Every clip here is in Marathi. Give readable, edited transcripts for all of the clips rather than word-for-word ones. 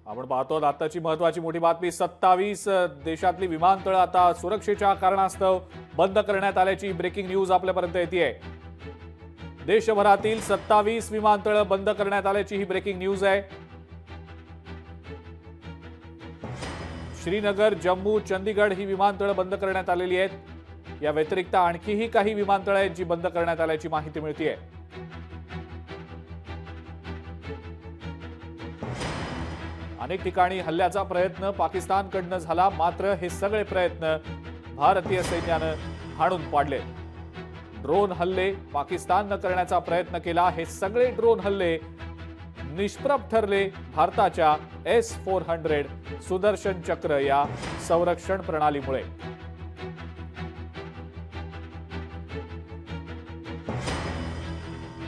आपण पाहतो आताची महत्त्वाची मोठी बातमी 27 देशातली विमानतळ आता सुरक्षेच्या कारणास्तव बंद करण्यात आल्याची ब्रेकिंग न्यूज आपल्यापर्यंत येते। देशभरातील 27 विमानतळ बंद करण्यात आल्याची ही ब्रेकिंग न्यूज आहे। श्रीनगर, जम्मू, चंदीगड ही विमानतळ बंद करण्यात आलेली आहेत। या व्यतिरिक्त आणखीही काही विमानतळ आहेत जी बंद करण्यात आल्याची माहिती मिळते। अनेक ठिकाणी हल्ल्याचा प्रयत्न पाकिस्तानकडून झाला, मात्र हे सगळे प्रयत्न भारतीय सैन्याने हाणून पाडले। ड्रोन हल्ले पाकिस्तानने करण्याचा प्रयत्न केला, हे सगळे ड्रोन हल्ले निष्प्रभ ठरले भारताच्या S-400 सुदर्शन चक्र या संरक्षण प्रणालीमुळे।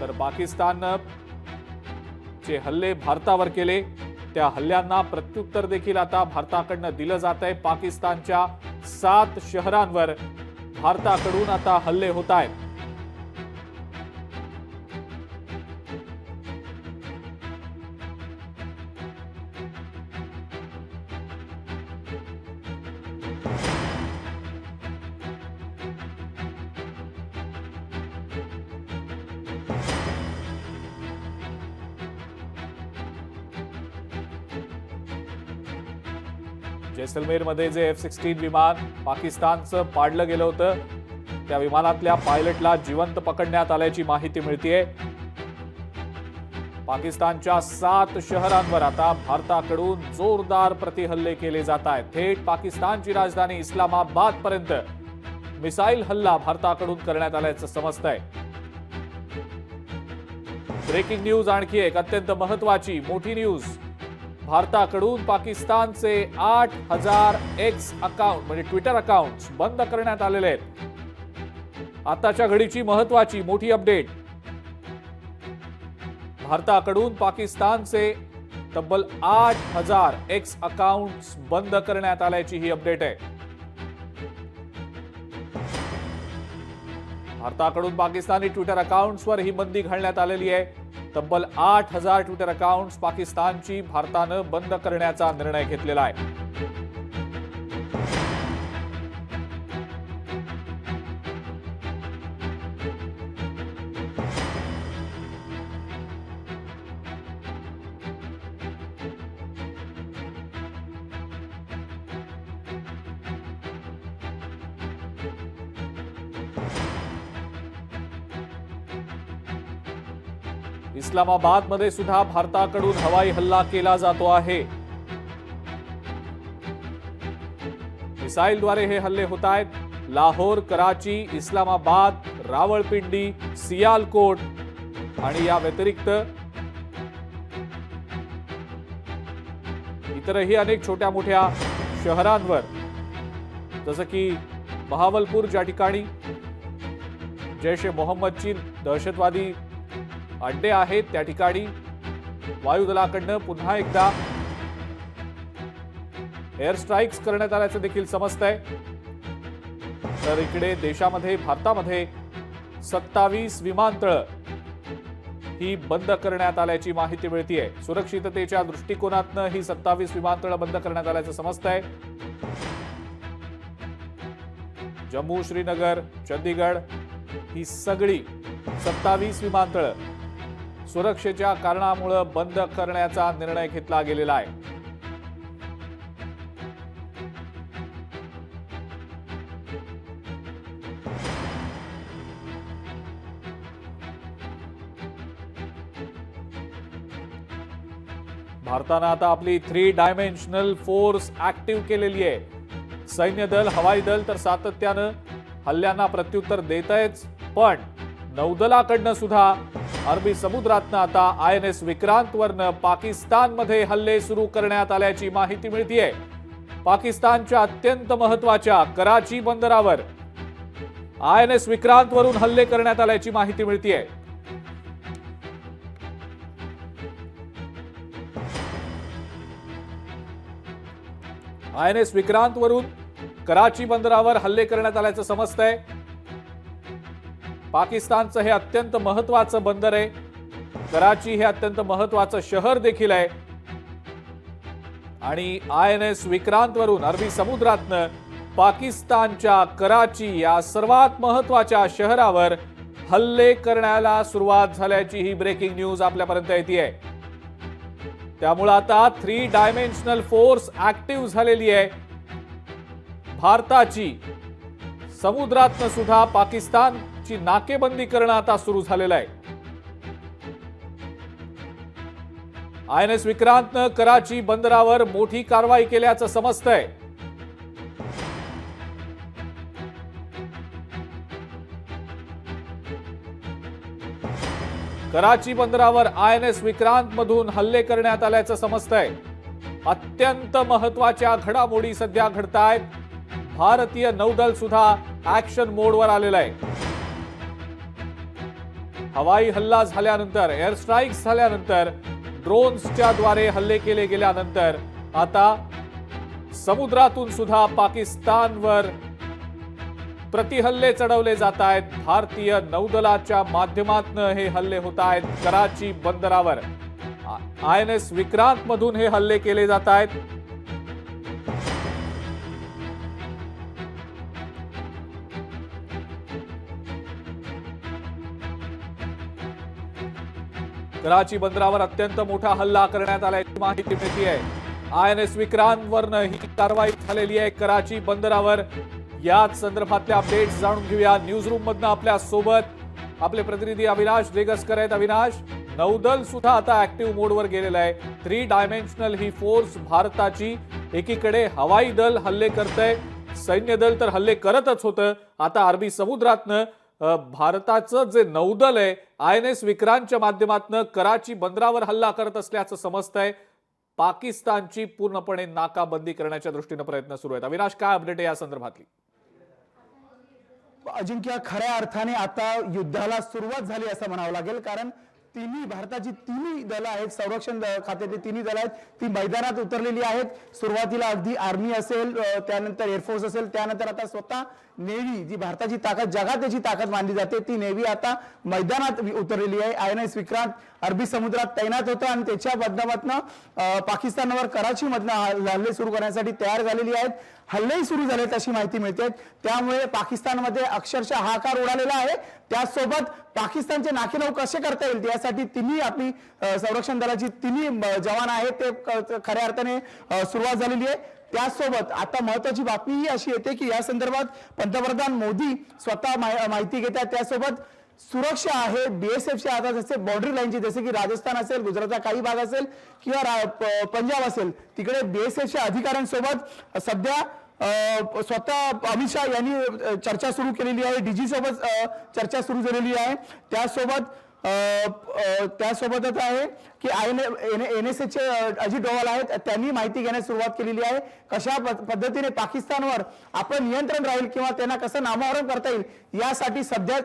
तर पाकिस्तानने जे हल्ले भारतावर केले त्या हल्ल्यांना प्रत्युत्तर देखील आता भारताकडून दिलं जात आहे। पाकिस्तानच्या 7 शहरांवर भारताकडून आता हल्ले होत आहेत। जैसलमेरमध्ये जे F-16 विमान पाकिस्तानचं पाडलं गेलं होतं त्या विमानातल्या पायलटला जिवंत पकडण्यात आल्याची माहिती मिळतेय। पाकिस्तानच्या 7 शहरांवर आता भारताकडून जोरदार प्रतिहल्ले केले जात आहेत। थेट पाकिस्तानची राजधानी इस्लामाबाद पर्यंत मिसाईल हल्ला भारताकडून करण्यात आल्याचं समजतंय। ब्रेकिंग न्यूज आणखी एक अत्यंत महत्त्वाची मोठी न्यूज। भारताकडून पाकिस्तानचे 8000 X अकाउंट म्हणजे ट्विटर अकाउंट्स बंद करण्यात आलेले आहेत। आताच्या घडीची महत्त्वाची मोठी अपडेट। भारताकडून पाकिस्तानचे तब्बल 8000 X अकाउंट्स बंद करण्यात आल्याची ही अपडेट आहे। भारताकडून पाकिस्तानी ट्विटर अकाउंट्सवर ही बंदी घालण्यात आलेली आहे। तब्बल 8000 ट्विटर अकाउंट्स पाकिस्तानची भारतानं बंद करण्याचा निर्णय घेतलेला आहे। इस्लामाबादमध्ये सुद्धा भारताकडून हवाई हल्ला केला जातो आहे। मिसाईलद्वारे हे हल्ले होत आहेत। लाहोर, कराची, इस्लामाबाद, रावळपिंडी, सियालकोट आणि या व्यतिरिक्त इतरही अनेक छोट्या मोठ्या शहरांवर जसं की बहावलपूर ज्या ठिकाणी जैश-ए-मोहम्मदची दहशतवादी अड्डे आहेत त्या ठिकाणी वायुदलाकडून पुन्हा एकदा एअर स्ट्राईक्स करण्यात आल्याचं देखील समजतंय। तर इकडे देशामध्ये भारतामध्ये 27 विमानतळ ही बंद करण्यात आल्याची माहिती मिळतेय। सुरक्षिततेच्या दृष्टिकोनातून ही 27 विमानतळ बंद करण्यात आल्याचं समजतंय। जम्मू, श्रीनगर, चंदीगड ही सगळी 27 विमानतळ सुरक्षेच्या कारणामुळे बंद करण्याचा निर्णय घेतला गेलेला आहे। भारतानं आता आपली 3 डायमेन्शनल फोर्स ऍक्टिव्ह केलेली आहे। सैन्य दल, हवाई दल तर सातत्यानं हल्ल्यांना प्रत्युत्तर देतच, पण नौदलाकडनं सुद्धा अरबी समुद्रातनं आता INS विक्रांतवरनं पाकिस्तानमध्ये हल्ले सुरू करण्यात आल्याची माहिती मिळतेय। पाकिस्तानच्या अत्यंत महत्त्वाच्या कराची बंदरावर INS विक्रांतवरून हल्ले करण्यात आल्याची माहिती मिळतेय। INS विक्रांतवरून कराची बंदरावर हल्ले करण्यात आल्याचं समजतंय। पाकिस्तानचं हे अत्यंत महत्त्वाचं बंदर आहे। कराची हे अत्यंत महत्त्वाचं शहर देखील आहे। आणि INS विक्रांत वरून अरबी समुद्रातनं पाकिस्तानच्या कराची या सर्वात महत्त्वाच्या शहरावर हल्ले करण्याला सुरुवात झाल्याची ही ब्रेकिंग न्यूज आपल्यापर्यंत येतेय। त्यामुळे आता 3 डायमेन्शनल फोर्स ऍक्टिव्ह झालेली आहे। भारताची समुद्रातनं सुद्धा पाकिस्तानची नाकेबंदी करणं आता सुरू झालेलं आहे। INS विक्रांतनं कराची बंदरावर मोठी कारवाई केल्याचं समजतंय। कराची बंदरावर INS विक्रांत मधून हल्ले करण्यात आल्याचं समजतंय। अत्यंत महत्त्वाच्या घडामोडी सध्या घडतायत। भारतीय नौदल सुद्धा ऍक्शन मोडवर आलेलं आहे। हवाई हल्ला झाल्यानंतर, एअर स्ट्राईक्स झाल्यानंतर, ड्रोन्सच्या द्वारे हल्ले केले गेल्यानंतर आता समुद्रातून सुद्धा पाकिस्तानवर प्रतिहल्ले चढवले जात आहेत। भारतीय नौदलाच्या माध्यमातून हे हल्ले होत आहेत। कराची बंदरावर INS विक्रांत मधून हे हल्ले केले जात आहेत। कराची बंदरावर अत्यंत मोठा हल्ला करण्यात आल्याची माहिती मिळतेय। INS विक्रांत वरनं ही कारवाई झालेली आहे कराची बंदरावर। याच संदर्भातल्या अपडेट्स जाणून घेऊया न्यूज रूम मधनं आपल्या सोबत आपले प्रतिनिधी अविनाश रेगसकर आहेत। अविनाश, नौदल सुद्धा आता ऍक्टिव्ह मोडवर गेलेलं आहे। 3 डायमेन्शनल ही फोर्स भारताची एकीकडे हवाई दल हल्ले करतंय, सैन्य दल तर हल्ले करतच होतं। आता अरबी समुद्रातनं भारताचं जे नौदल आहे INS विक्रांतच्या माध्यमातून कराची बंदरावर हल्ला करत असल्याचं समजतंय। पाकिस्तानची पूर्णपणे नाकाबंदी करण्याच्या दृष्टीने प्रयत्न सुरू आहेत। अविनाश, काय अपडेट आहे या संदर्भातली? अजिंक्य, खऱ्या अर्थाने आता युद्धाला सुरुवात झाली असं म्हणावं लागेल, कारण भारताची तिन्ही दलं आहेत, संरक्षण खात्याची तिन्ही दलं आहेत, ती मैदानात उतरलेली आहेत। सुरुवातीला अगदी आर्मी असेल, त्यानंतर एअरफोर्स असेल, त्यानंतर आता स्वतः नेव्ही, जी भारताची ताकद, जगात त्याची ताकद मानली जाते, ती नेव्ही आता मैदानात उतरलेली आहे। INS विक्रांत अरबी समुद्रात तैनात होतं आणि त्याच्या माध्यमातून पाकिस्तानवर कराची मधनं हल्ले सुरू करण्यासाठी तयार झालेली आहेत। हल्लेही सुरू झालेत अशी माहिती मिळते। त्यामुळे पाकिस्तानमध्ये अक्षरशः हाहाकार उडालेला आहे। त्यासोबत पाकिस्तानचे नाकेनऊ कसे करता येईल यासाठी तिन्ही आपली संरक्षण दलाची तिन्ही जवान आहेत, ते खऱ्या अर्थाने सुरुवात झालेली आहे। त्यासोबत आता महत्त्वाची बातमी ही अशी येते की या संदर्भात पंतप्रधान मोदी स्वतः माहिती घेतात। त्यासोबत सुरक्षा आहे BSFच्या आता जसे बॉर्डर लाईनची, जसे की राजस्थान असेल, गुजरातचा काही भाग असेल किंवा पंजाब असेल, तिकडे BSFच्या अधिकाऱ्यांसोबत सध्या स्वतः अमित शाह यांनी चर्चा सुरू केलेली आहे। DG सोबत चर्चा सुरू झालेली आहे। त्यासोबतच आहे की NSAचे अजित डोवाल आहेत, त्यांनी माहिती घेण्यास सुरुवात केलेली आहे। कशा पद्धतीने पाकिस्तानवर आपण नियंत्रण राहील किंवा त्यांना कसं नामोहरम करता येईल यासाठी सध्या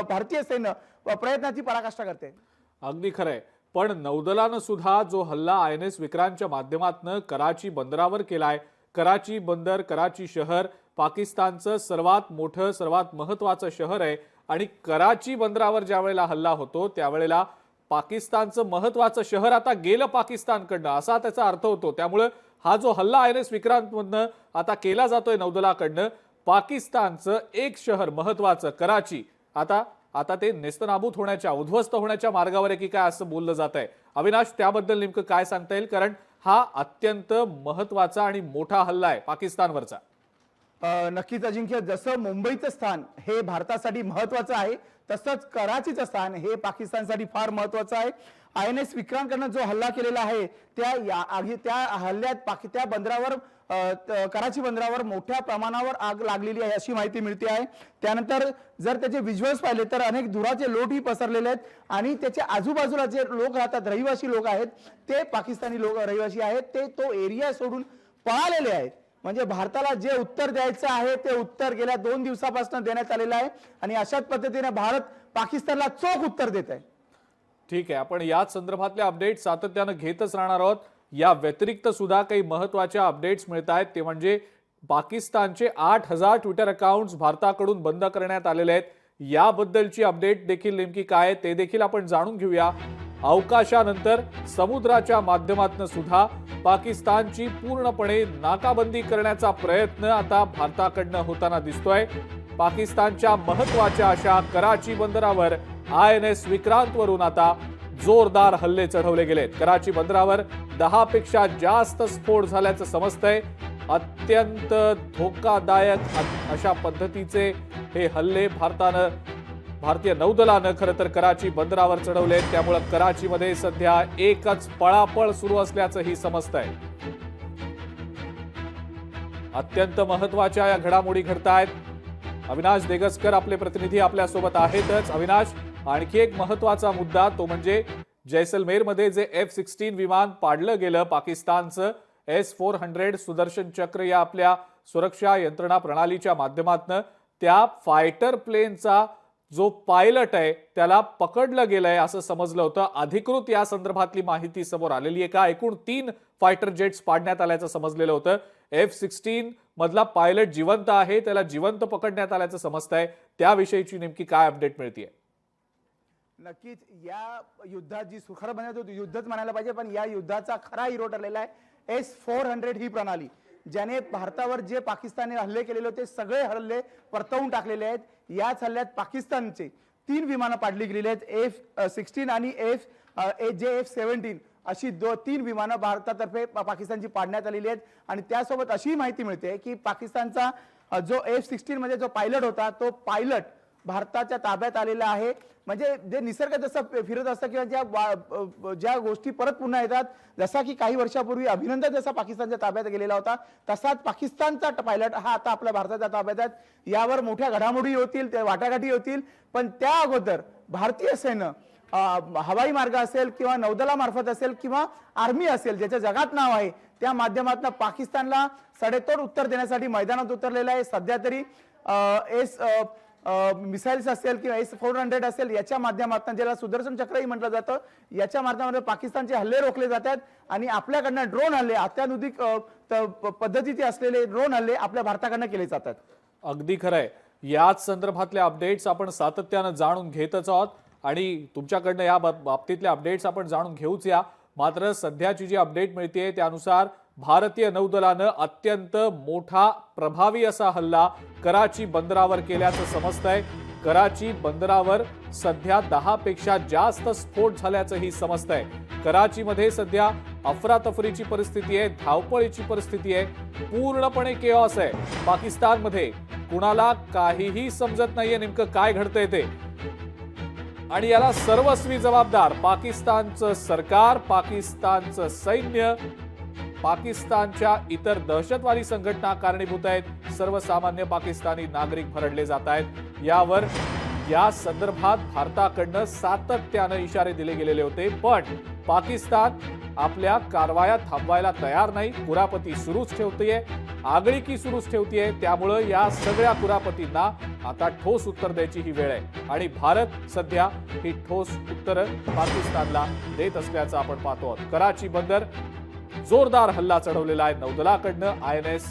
भारतीय सैन्य प्रयत्नाची पराकाष्ठा करते। अगदी खरंय, पण नौदलानं सुद्धा जो हल्ला INS विक्रांतच्या माध्यमातून कराची बंदरावर केलाय, कराची बंदर, कराची शहर पाकिस्तानचं सर्वात मोठं, सर्वात महत्त्वाचं शहर आहे आणि कराची बंदरावर ज्या वेळेला हल्ला होतो त्यावेळेला पाकिस्तानचं महत्त्वाचं शहर आता गेलं पाकिस्तानकडनं, असा त्याचा अर्थ होतो। त्यामुळे हा जो हल्ला INS विक्रांत मधनं आता केला जातोय नौदलाकडनं, पाकिस्तानचं एक शहर महत्त्वाचं कराची आता ते नेस्तनाबूत होण्याच्या, उद्ध्वस्त होण्याच्या मार्गावर आहे की काय असं बोललं जात आहे। अविनाश, त्याबद्दल नेमकं काय सांगता येईल? कारण हा अत्यंत महत्त्वाचा आणि मोठा हल्ला आहे पाकिस्तानवरचा। नक्कीच अजिंक्य, जसं मुंबईचं स्थान हे भारतासाठी महत्त्वाचं आहे, तसंच कराचीचं स्थान हे पाकिस्तानसाठी फार महत्त्वाचं आहे। INS विक्रांतकडनं जो हल्ला केलेला आहे त्या हल्ल्यात त्या बंदरावर, कराची बंदरावर मोठ्या प्रमाणावर आग लागलेली आहे अशी माहिती मिळते आहे। त्यानंतर जर त्याचे व्हिज्युअल्स पाहिले तर अनेक धुराचे लोटही पसरलेले आहेत आणि त्याच्या आजूबाजूला जे लोक राहतात, रहिवासी लोक आहेत, ते पाकिस्तानी लोक रहिवासी आहेत, ते तो एरिया सोडून पळालेले आहेत। म्हणजे भारताला जे उत्तर द्यायचं आहे ते उत्तर गेल्या 2 दिवसापासून देण्यात आलेलं आहे आणि अशाच पद्धतीने भारत पाकिस्तानला चोख उत्तर देत आहे। ठीक आहे, आपण याच संदर्भातल्या अपडेट सातत्यानं घेतच राहणार आहोत। या व्यतिरिक्त सुद्धा काही महत्त्वाच्या अपडेट्स मिळत आहेत, ते म्हणजे पाकिस्तानचे 8000 ट्विटर अकाउंट्स भारताकडून बंद करण्यात आलेले आहेत। याबद्दलची अपडेट देखील नेमकी काय ते देखील आपण जाणून घेऊया। अवकाशानंतर समुद्राच्या माध्यमातून सुद्धा पाकिस्तानची पूर्णपणे नाकाबंदी करण्याचा प्रयत्न आता भारताकडनं होताना दिसतोय। पाकिस्तानच्या महत्वाच्या अशा कराची बंदरावर INS विक्रांत वरून आता जोरदार हल्ले चढवले गेलेत। कराची बंदरावर 10 पेक्षा जास्त स्फोट झाल्याचं समजतंय। अत्यंत धोकादायक अशा पद्धतीचे हे हल्ले भारतीय नौदलानं खरं तर कराची बंदरावर चढवले। त्यामुळे कराचीमध्ये सध्या एकच पळापळ सुरू असल्याचंही समजतंय। अत्यंत महत्वाच्या या घडामोडी घडतायत। अविनाश देगसकर आपले प्रतिनिधी आपल्या सोबत आहेतच। अविनाश, आणखी एक महत्वाचा मुद्दा तो म्हणजे जैसलमेरमध्ये जे F-16 विमान पाडलं गेलं पाकिस्तानचं S-400 सुदर्शन चक्र या आपल्या सुरक्षा यंत्रणा प्रणालीच्या माध्यमातून त्या फायटर प्लेनचा जो पायलट आहे त्याला पकडलं गेलंय असं समजलं होतं। अधिकृत या संदर्भातली माहिती समोर आलेली आहे का? एकूण 3 फायटर जेट्स पाडण्यात आल्याचं समजलेलं होतं। F-16 मधला पायलट जिवंत आहे, त्याला जिवंत पकडण्यात आल्याचं समजतंय। त्याविषयीची नेमकी काय अपडेट मिळतेय? नक्कीच या युद्धात जी खरं म्हणत युद्धच म्हणायला पाहिजे, पण या युद्धाचा खरा हिरो ठरलेला आहे S-400 ही प्रणाली, ज्याने भारतावर जे पाकिस्तानने हल्ले केलेले होते सगळे हल्ले परतवून टाकलेले आहेत। याच हल्ल्यात पाकिस्तानचे 3 विमानं पाडली गेलेली आहेत। F-16 आणि F-17 अशी 3 विमानं भारतातर्फे पाकिस्तानची पाडण्यात आलेली आहेत। आणि त्यासोबत अशी माहिती मिळते की पाकिस्तानचा जो F-16 मध्ये जो पायलट होता तो पायलट भारताच्या ताब्यात आलेला आहे। म्हणजे जे निसर्ग जसं फिरत असतं किंवा ज्या गोष्टी परत पुन्हा येतात, जसा की काही वर्षापूर्वी अभिनंदन जसा पाकिस्तानच्या ताब्यात गेलेला होता तसाच पाकिस्तानचा पायलट हा आता आपल्या भारताच्या ताब्यात आहे। यावर मोठ्या घडामोडी होतील, त्या वाटाघाटी होतील, पण त्या अगोदर भारतीय सेना हवाई मार्ग असेल किंवा नौदलामार्फत असेल किंवा आर्मी असेल ज्याचं जगात नाव आहे त्या माध्यमातून पाकिस्तानला सडेतोड उत्तर देण्यासाठी मैदानात उतरलेला आहे। सध्या तरी मिसाइल्स असेल किंवा S-400 असेल याच्या माध्यमातून, ज्याला सुदर्शन चक्रही म्हटलं जातं, याच्या माध्यमातून पाकिस्तानचे हल्ले रोखले जातात आणि आपल्याकडनं ड्रोन हल्ले, अत्याधुनिक पद्धतीचे असलेले ड्रोन हल्ले आपल्या भारताकडनं केले जातात। अगदी खरंय। याच संदर्भातल्या अपडेट्स आपण सातत्यानं जाणून घेतच आहोत आणि तुमच्याकडनं या बाबतीतल्या अपडेट्स आपण जाणून घेऊच या। मात्र सध्याची जी अपडेट मिळते त्यानुसार भारतीय नौदलानं अत्यंत मोठा प्रभावी असा हल्ला कराची बंदरावर केल्याचं समजतंय। कराची बंदरावर सध्या 10 पेक्षा जास्त स्फोट झाल्याचंही समजतंय। कराचीमध्ये सध्या अफरातफरीची परिस्थिती आहे, धावपळीची परिस्थिती आहे, पूर्णपणे केऑस आहे। पाकिस्तानमध्ये कुणाला काहीही समजत नाहीये नेमकं काय घडतंय ते, आणि याला सर्वस्वी जबाबदार पाकिस्तानचं सरकार, पाकिस्तानचं सैन्य, पाकिस्तानच्या इतर दहशतवादी संघटना कारणीभूत आहेत। सर्वसामान्य पाकिस्तानी नागरिक भरडले जात आहेत। यावर या संदर्भात भारताकडनं सातत्यानं इशारे दिले गेलेले होते, पण पाकिस्तान आपल्या कारवाया थांबवायला तयार नाही, कुरापती सुरूच ठेवतेय, आगळीकी सुरूच ठेवतेय। त्यामुळे या सगळ्या कुरापतींना आता ठोस उत्तर द्यायची ही वेळ आहे आणि भारत सध्या ही ठोस उत्तर पाकिस्तानला देत असल्याचं आपण पाहतो आहोत। कराची बंदर जोरदार हल्ला चढवलेला आहे नौदलाकडनं INS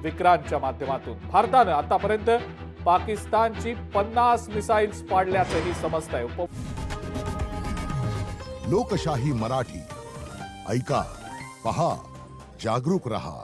विक्रांतच्या माध्यमातून। भारतानं आतापर्यंत पाकिस्तानची 50 मिसाइल्स पाडल्याचंही समजतंय। लोकशाही मराठी ऐका, पहा, जागरूक रहा।